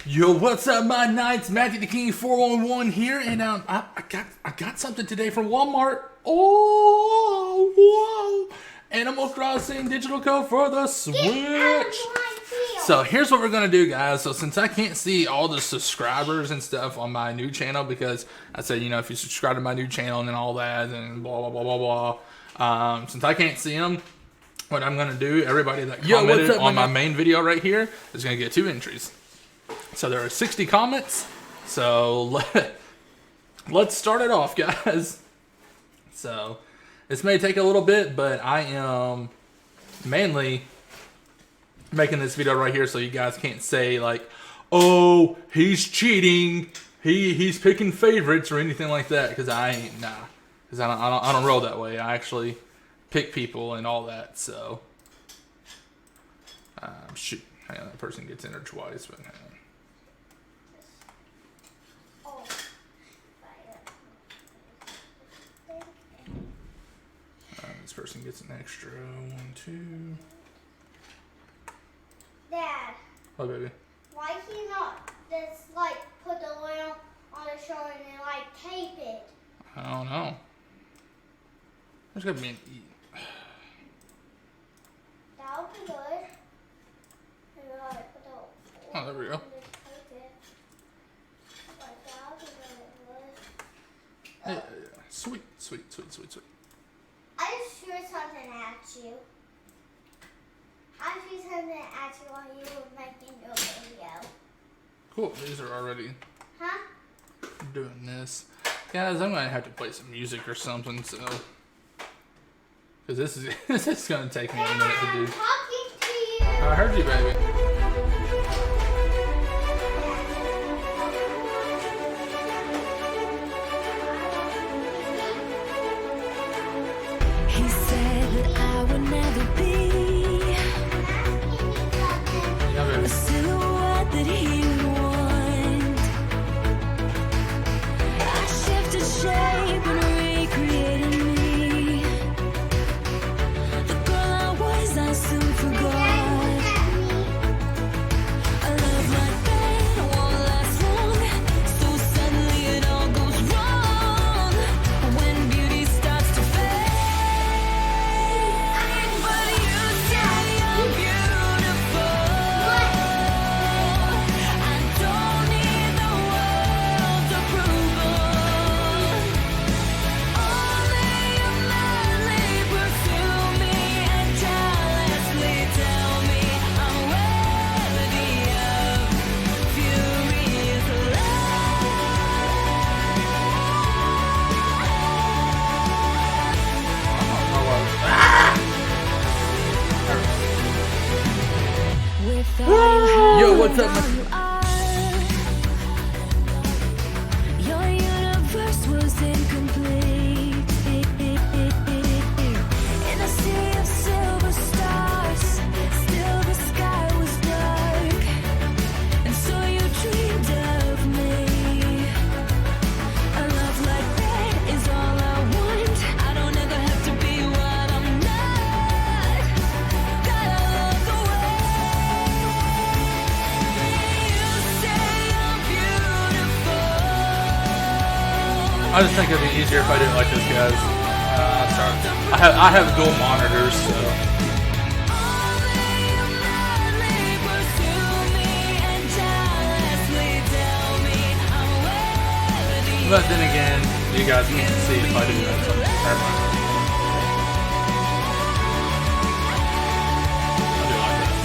Yo, what's up, my knights? Matthew the King 411 here, and I got something today from Walmart. Oh, whoa! Animal Crossing digital code for the Switch. So here's what we're gonna do, guys. So since I can't see all the subscribers and stuff on my new channel, because I said, you know, if you subscribe to my new channel and then all that and blah blah blah blah blah. Since I can't see them, what I'm gonna do, everybody that commented on my main video right here is gonna get 2 entries. So there are 60 comments. So let's start it off, guys. So this may take a little bit, but I am mainly making this video right here so you guys can't say like, oh, he's cheating, he's picking favorites or anything like that, because I ain't. Nah, because I don't roll that way. I actually pick people and all that. So shoot, hang on, that person gets entered twice, but hang on. This person gets an extra 1, 2. Dad. Oh, baby. Why can you not just like put the lamp on the shoulder and then like tape it? I don't know. There's gotta be an E. That would be good. Maybe like put the Oh, there we go. tape it. Like that would be Yeah, really good. sweet, sweet, sweet, sweet, sweet. I just threw something at you. I threw something at you while you were making your video. Cool, these are already Huh? doing this. Guys, I'm gonna have to play some music or something, so. Because this is gonna take me a minute to do. I'm talking to you. I heard you, baby. He said that I would never be Yeah, a baby. silhouette that he would want. I shifted shape and recreated me. The girl I was, I soon forgot. A love like that won't last long, so suddenly it all goes wrong. When beauty starts to fade. But you say I'm beautiful. I don't need the world's approval. Only you madly pursue me and tirelessly tell me I'm worthy of furious love. Yo, what's up, Your universe was incomplete. In a sea of silver stars, still the sky was dark. And so you dreamed of me. A love like that is all I want. I don't ever have to be what I'm not. God, I love the way you say I'm beautiful. I just think it'd be easier if I didn't like this, guys. Sorry. I have dual monitors, so. Only you madly pursue me and tirelessly tell me I'm worthy. But then again, you guys can't see if I do that. So never mind. I do like that.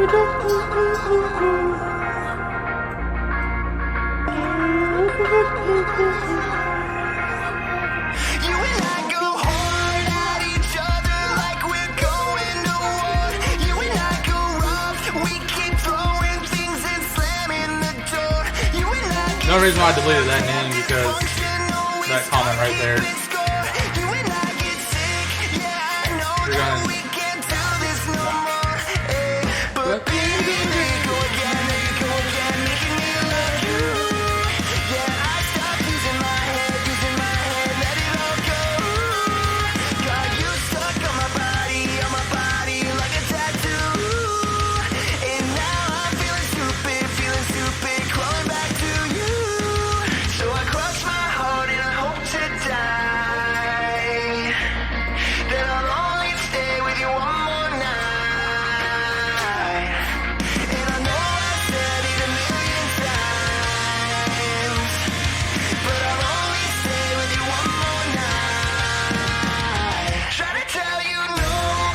You and I go hard at each other like we're going to war. You and I go rough, we keep throwing things and slamming the door. You and I The only reason why I deleted that name because that comment right there. You and I get sick, yeah, I know You're that gonna- we can't do this no more. But baby, they go again, making me love you. Yeah, I stopped using my head, let it all go. Got you stuck on my body like a tattoo. And now I'm feeling stupid, crawling back to you. So I cross my heart and I hope to die. Then I'll only stay with you one more night. And I know I said it a million times, but I'll only stay with you one more night. Try to tell you no,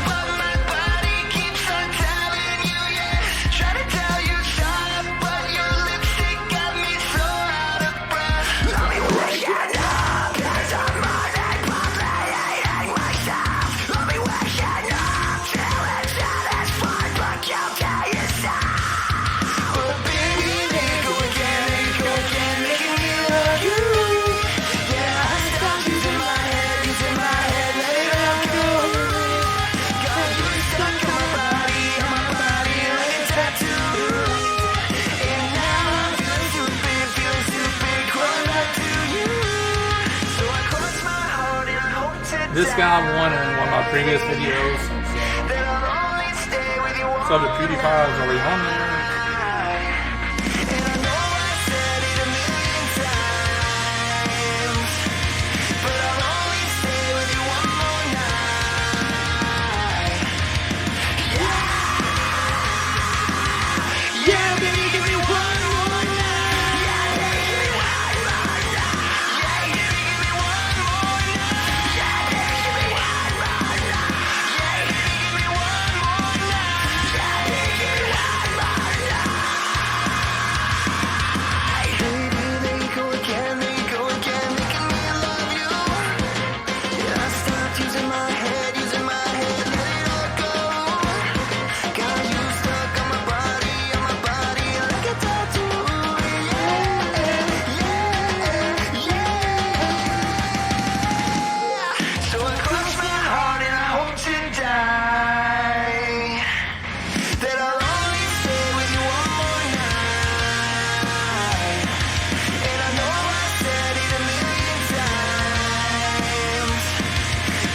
but my body keeps on telling you yes. Try to tell you stop, but your lipstick got me so out of breath. Let me wake up, 'cause I'm running, violating myself. Let me wake up till it's satisfied, but guilty yourself. But baby, they go again, making me love you. Yeah, I stopped using my head, let it all go. Got you stuck on my body like a tattoo. And now I'm feeling stupid, crawling back to you. So I cross my heart and I hope to This guy won in one of my previous videos. that I'll only stay with you one So the PewDiePie is already on there. And I know I said it a million times, but I'll only stay with you one more night. Yeah, baby, give me one more night. Yeah, baby, give me one more night. Yeah, baby, give me one more night. Yeah, baby, give me one more night. Yeah, baby, give me one more night. Yeah, baby, give me one more night. Baby, they go again, making me love you. Yeah, I stopped using my head, let it all go. Got you stuck on my body like a tattoo. Yeah. So I cross my heart and I hope to die. That I'll only stay with you one more night. And I know I said it a million times,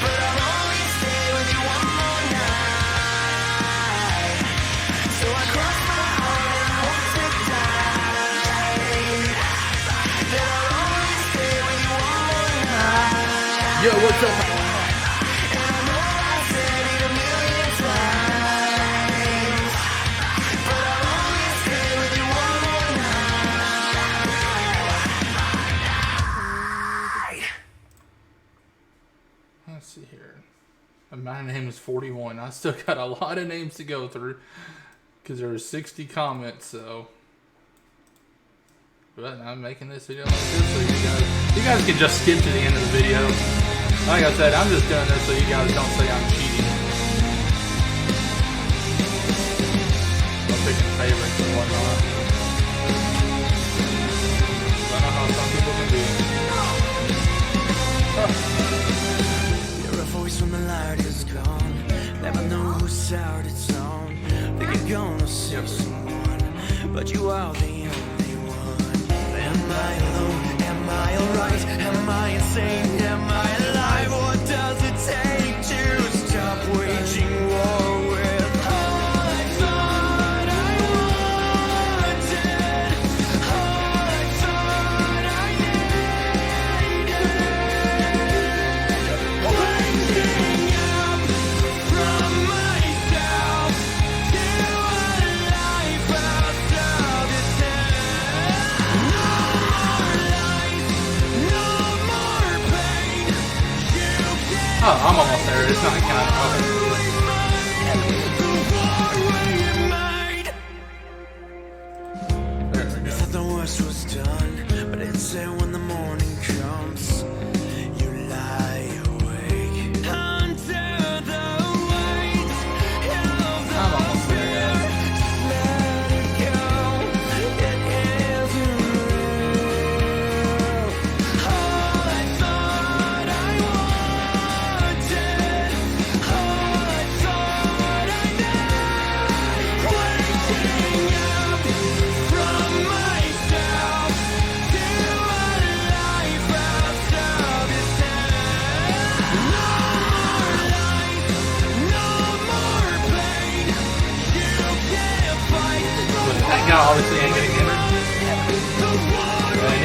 but I'll only stay with you one more night. So I cross my heart and I hope to die. That I'll only stay with you one more night. Yo, what's up? And I know I said it a million times, but I'll only stay with you one more night. Let's see here. And my name is 41. I still got a lot of names to go through because there were 60 comments. So, but I'm making this video like this so you guys can just skip to the end of the video. Like I said, I'm just doing this so you guys don't say I'm cheating. I'm picking favorites and whatnot. I know how some people can be. You're a voice when the light is gone. Never know whose side it's on. Think you're gonna save someone, but you are the only one. Am I alone? Am I alright? Am I insane? Am I alive? What does it take to stop waging war with all I thought I wanted? All I thought I needed. Waking up from myself to a life outside this head. No more lies, no more pain. You can't Oh, I'm almost there. It's not counting. Okay. the war way in mind.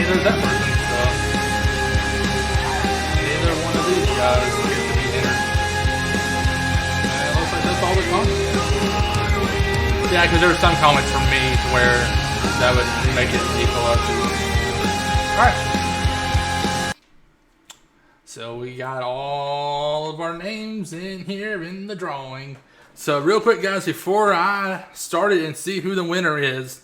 there's that person. So neither one of these guys will get to be entered. And it looks like that's all the comments. Yeah, because there were some comments from me to where that would make it equal up to. Alright. So we got all of our names in here in the drawing. So real quick, guys, before I start it and see who the winner is,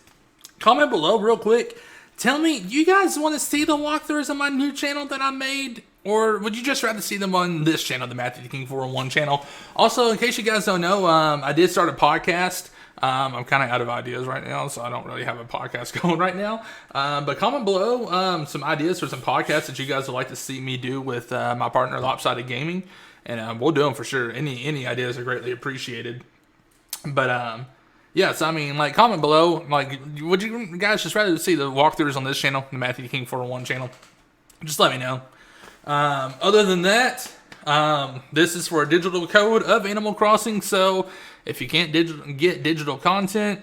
comment below real quick. Tell me, do you guys want to see the walkthroughs on my new channel that I made? Or would you just rather see them on this channel, the Matthew the King 401 channel? Also, in case you guys don't know, I did start a podcast. I'm kind of out of ideas right now, so I don't really have a podcast going right now. But comment below some ideas for some podcasts that you guys would like to see me do with my partner, Lopsided Gaming. And we'll do them for sure. Any ideas are greatly appreciated. But, yeah, so I mean, like, comment below. Like, would you guys just rather see the walkthroughs on this channel, the Matthew the King 401 channel? Just let me know. Other than that, this is for a digital code of Animal Crossing. So if you can't get digital content,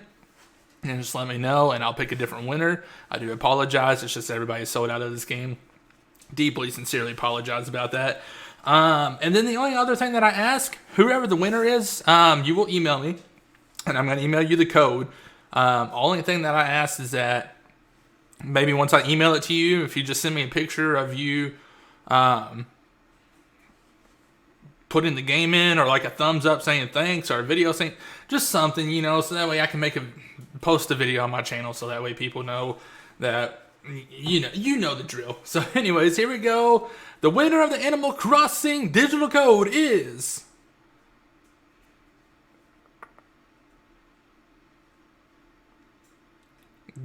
then just let me know and I'll pick a different winner. I do apologize. It's just everybody sold out of this game. Deeply, sincerely apologize about that. And then the only other thing that I ask, whoever the winner is, you will email me. And I'm going to email you the code. Only thing that I ask is that maybe once I email it to you, if you just send me a picture of you putting the game in, or like a thumbs up saying thanks, or a video saying just something, you know, so that way I can post a video on my channel, so that way people know that you know the drill. So anyways, here we go. The winner of the Animal Crossing digital code is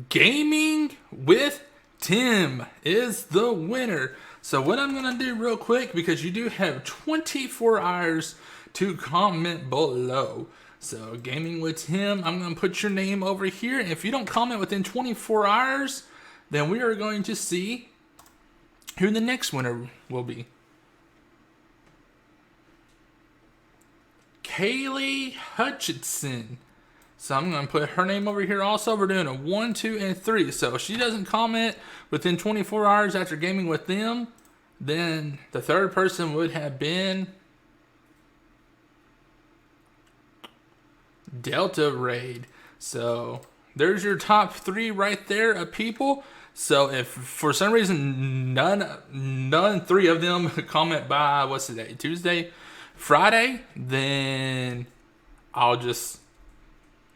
Gaming with Tim is the winner. So what I'm going to do real quick, because you do have 24 hours to comment below. So Gaming with Tim, I'm going to put your name over here. And if you don't comment within 24 hours, then we are going to see who the next winner will be. Kaylee Hutchinson. So I'm going to put her name over here also. We're doing a 1, 2, and 3. So if she doesn't comment within 24 hours after Gaming with them, then the third person would have been Delta Raid. So there's your top 3 right there of people. So if for some reason none 3 of them comment by, what's today, Tuesday, Friday, then I'll just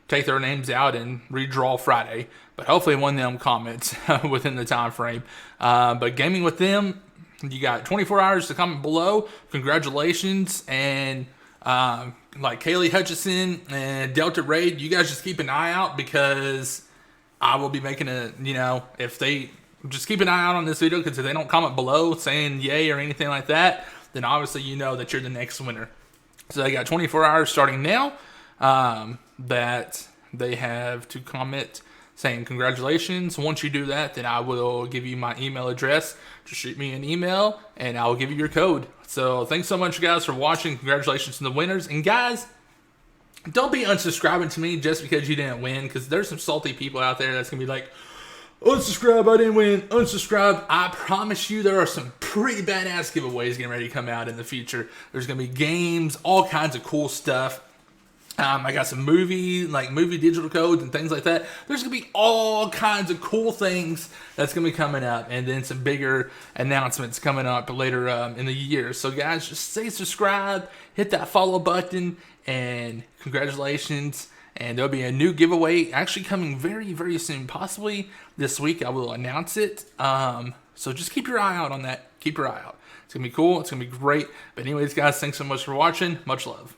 take their names out and redraw Friday. But hopefully one of them comments within the time frame. But Gaming with Them, you got 24 hours to comment below. Congratulations. And like Kaylee Hutchison and Delta Raid, you guys just keep an eye out, because I will be making if they just keep an eye out on this video, because if they don't comment below saying yay or anything like that, then obviously you know that you're the next winner. So they got 24 hours starting now that they have to comment saying congratulations. Once you do that, then I will give you my email address. Just shoot me an email and I will give you your code. So thanks so much, guys, for watching. Congratulations to the winners. And guys, don't be unsubscribing to me just because you didn't win, because there's some salty people out there that's going to be like, unsubscribe, I didn't win, unsubscribe. I promise you there are some pretty badass giveaways getting ready to come out in the future. There's going to be games, all kinds of cool stuff. I got some movie digital codes and things like that. There's going to be all kinds of cool things that's going to be coming up, and then some bigger announcements coming up later in the year. So guys, just stay subscribed, hit that follow button, and congratulations. And there'll be a new giveaway actually coming very, very soon. Possibly this week I will announce it. So just keep your eye out on that. Keep your eye out. It's going to be cool. It's going to be great. But anyways, guys, thanks so much for watching. Much love.